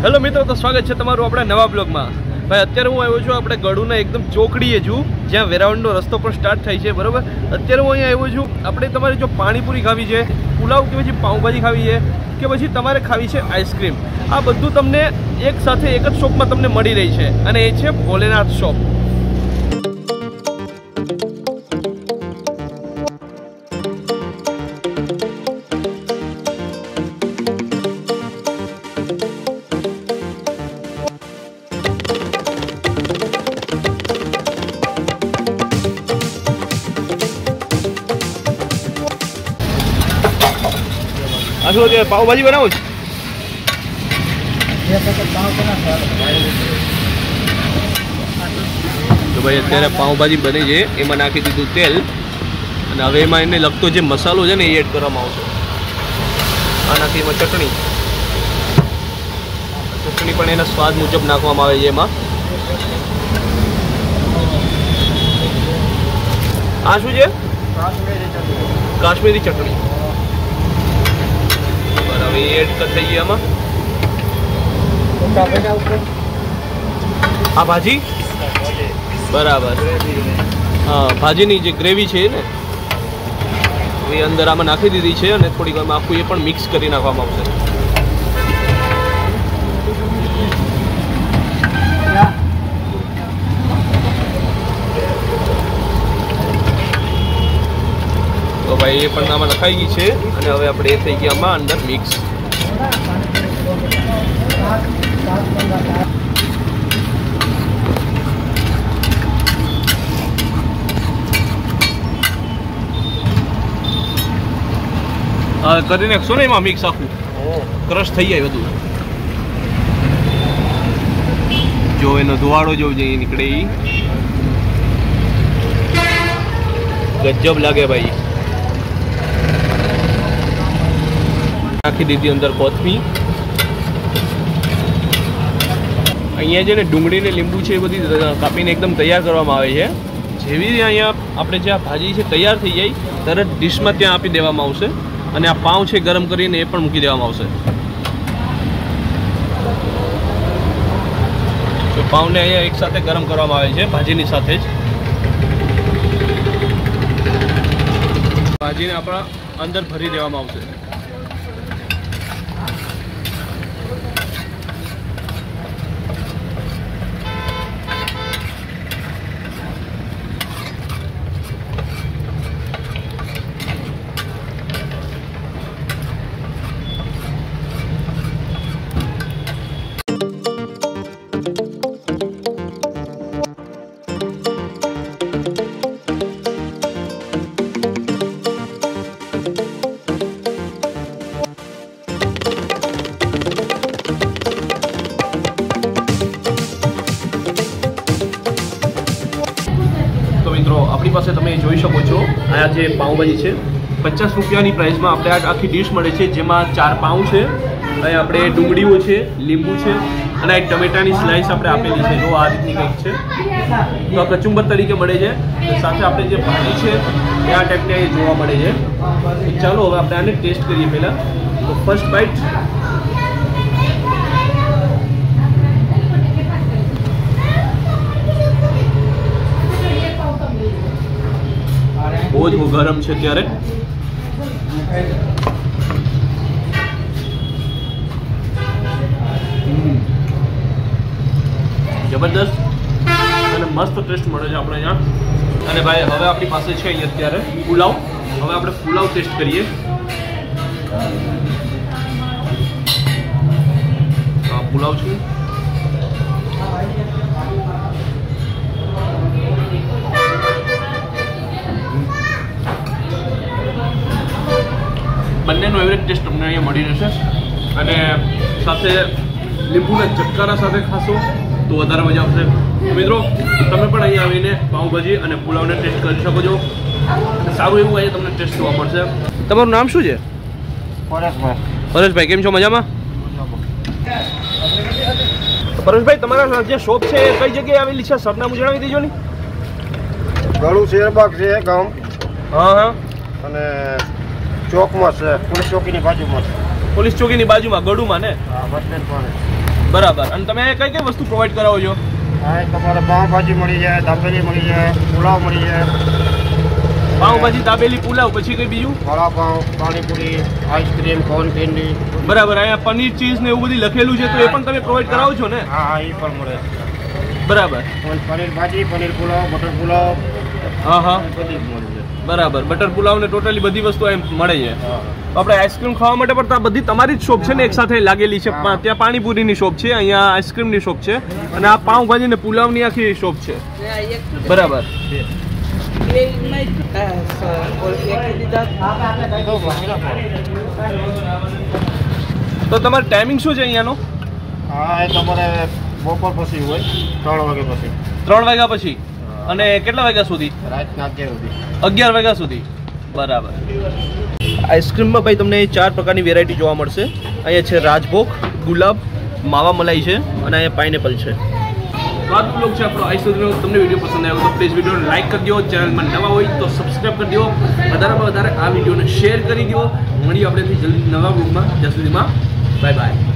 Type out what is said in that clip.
Hello मित्रों, तो स्वागत है तमारू अपना नवा ब्लॉग में। भाई अत्यारे हूँ आव्यो छुं अपने गढ़ूना एकदम ચોકડીએ છું જ્યાં વેરાવળનો રસ્તો પણ સ્ટાર્ટ થાય છે, બરોબર। અત્યારે હું અહીંયા આવ્યો છું, આપણે તમારે જો પાણીપુરી ખાવી છે, પુલાવ કે પછી પાઉંભાજી ખાવી છે કે પછી તમારે ખાવી છે આઈસ્ક્રીમ, આ બધું તમને એક સાથે એક જ શોપમાં તમને મળી રહી છે અને એ છે ભોલેનાથ શોપ। आशु के पाव भाजी बनावो छे? तो भाई अत्यारे पाव भाजी बनी है, एमां नाखी दीधुं तेल अने हवे एमां एने लगतो जे मसालो छे ने ए एड करवामां आवशे। आ नाखी एमां चटणी पण एना स्वाद मुजब नाखवामां आवे छे। एमां आ शुं छे? काश्मीरी चटणी एड कर दईए आमा। आ भाजी बराबर, हाँ भाजी नी जे ग्रेवी छे ने ए अंदर आमां नाखी दीधी छे अने थोड़ी वार आखुं ए पण मिक्स करी नाखवामां आवशे। तो भाई ये पण आमां नखाई गई छे अने हवे आपणे ए थई गया आमां अंदर मिक्स। કરીને નાખશો ને એમાં મિક્સ આખું ક્રશ થઈ જાય બધું। જો એનો ધુવાળો જો નીકળે એ ગજબ લાગે ભાઈ। નાખી દીધી અંદર કોથમી। અહીંયા જે ને ડુંગળી ને લીંબુ છે એ બધી કાપીને એકદમ તૈયાર કરવામાં આવે છે। જેવી અહીંયા આપણે જે આ ભાજી છે તૈયાર થઈ જાય તરત ડીશમાં ત્યાં આપી દેવામાં આવશે અને આ પાઉં છે ગરમ કરીને એ પણ મૂકી દેવામાં આવશે। તો પાઉંને અહીંયા એક સાથે ગરમ કરવામાં આવે છે ભાજીની સાથે જ। ભાજીને આપણા અંદર ભરી દેવામાં આવશે। મિત્રો આપણી પાસે તમે જોઈ શકો છો આ જે પાઉંભાજી છે 50 રૂપિયાની પ્રાઇસમાં આપણે આ આખી ડીશ મળે છે, જેમાં 4 પાઉં છે, અહીં આપણે ડુંગળીઓ છે, લીંબુ છે અને આ ટમેટાની સ્લાઇસ આપણે આપેલી છે। જો આ રીતની કંઈક છે, તો આ કચુંબર તરીકે મળે છે। સાથે આપણે જે ભાજી છે એ આ ટાઈપની અહીં જોવા મળે છે। ચાલો હવે આપણે આને ટેસ્ટ કરીએ। પહેલાં તો ફર્સ્ટ બાઇટ बहुत वो गरम है त्यारे जबरदस्त અને મસ્ત ટેસ્ટ મળે છે આપણે અહીંયા। અને ભાઈ હવે આપણી પાસે છે અહીંયા અત્યારે પુલાવ। હવે આપણે પુલાવ ટેસ્ટ કરીએ। આ પુલાવ છે, બંનેનો એવરેજ ટેસ્ટ તમને અહીંયા મળી રહેશે અને સાથે લીંબુના ચટકારા સાથે ખાશો તો વધારે મજા આવશે। મિત્રો તમે પણ અહીંયા આવીને પાઉંભાજી અને પુલાવને ટેસ્ટ કરી શકો છો। સારું એવું અહીંયા તમને ટેસ્ટ જોવા મળશે। તમારું નામ શું છે? પરેશભાઈ। પરેશભાઈ કેમ છો? મજામાં? પરેશભાઈ તમારા જે શોપ છે એ કઈ જગ્યાએ આવેલી છે? સરનામું જણાવી દેજો ને। ગળું શેરબાગ છે ગામ। હા હા। અને ચોકમાં છે, પોલીસ ચોકીની બાજુમાં છે। પોલીસ ચોકીની બાજુમાં ગળુમાં ને? હા, બસ સ્ટેન્ડ પર। બરાબર. અને તમે કઈ કઈ વસ્તુ પ્રોવાઈડ કરાવો છો? હા તમારે પાઉંભાજી મળી જાય, દાબેલી મળી જાય, પુલાવ મળી જાય. પાઉંભાજી, દાબેલી, પુલાવ, પછી કઈ બીજું? Vada pav, panipuri, ice cream, corn candy. બરાબર. અહીંયા પનીર, ચીઝ ને એવું બધું લખેલું છે, તો એ પણ તમે પ્રોવાઈડ કરાવો છો ને? હા હા, એ પણ મળે. બરાબર. પનીર ભાજી, પનીર પુલાવ, બટર પુલાવ, હા હા, બધી જ મળી જાય. બરાબર. બટર પુલાવ ને ટોટલી બધી વસ્તુ એમ મળે છે. હા. આપણે આઈસ્ક્રીમ ખાવા માટે પણ તો આ બધી તમારી જ શોપ છે ને એક સાથે લાગેલી છે? હા. ત્યાં પાણીપુરીની શોપ છે, અહીંયા આઈસ્ક્રીમની શોપ છે, અને આ પાઉંભાજી ને પુલાવની આખી શોપ છે. બરાબર. તો તમારો ટાઈમિંગ શું છે અહીંયાનો? હા એ તમારે બપોર પછી હોય, 3 વાગે પછી. 3 વાગ્યા પછી. અને કેટલા વાગ્યા સુધી? રાતના 11 સુધી. 11 વાગ્યા સુધી. બરાબર. આઈસ્ક્રીમમાં ભાઈ તમને 4 પ્રકારની વેરાયટી જોવા મળશે. અહીંયા છે રાજભોગ, ગુલાબ, માવા મલાઈ છે, અને અહીંયા પાઇનેપલ છે. તો આ બ્લોગ છે આપણો આઈ સુધીનો. તમને વિડીયો પસંદ આવ્યો તો પ્લીઝ વિડીયોને લાઈક કરી દો, ચેનલમાં નવા હોય તો સબસ્ક્રાઈબ કરી દો, વધારેમાં વધારે આ વિડીયોને શેર કરી દો. મળીએ આપણે જલ્દી નવા બ્લોગમાં. ત્યાં સુધીમાં બાય બાય.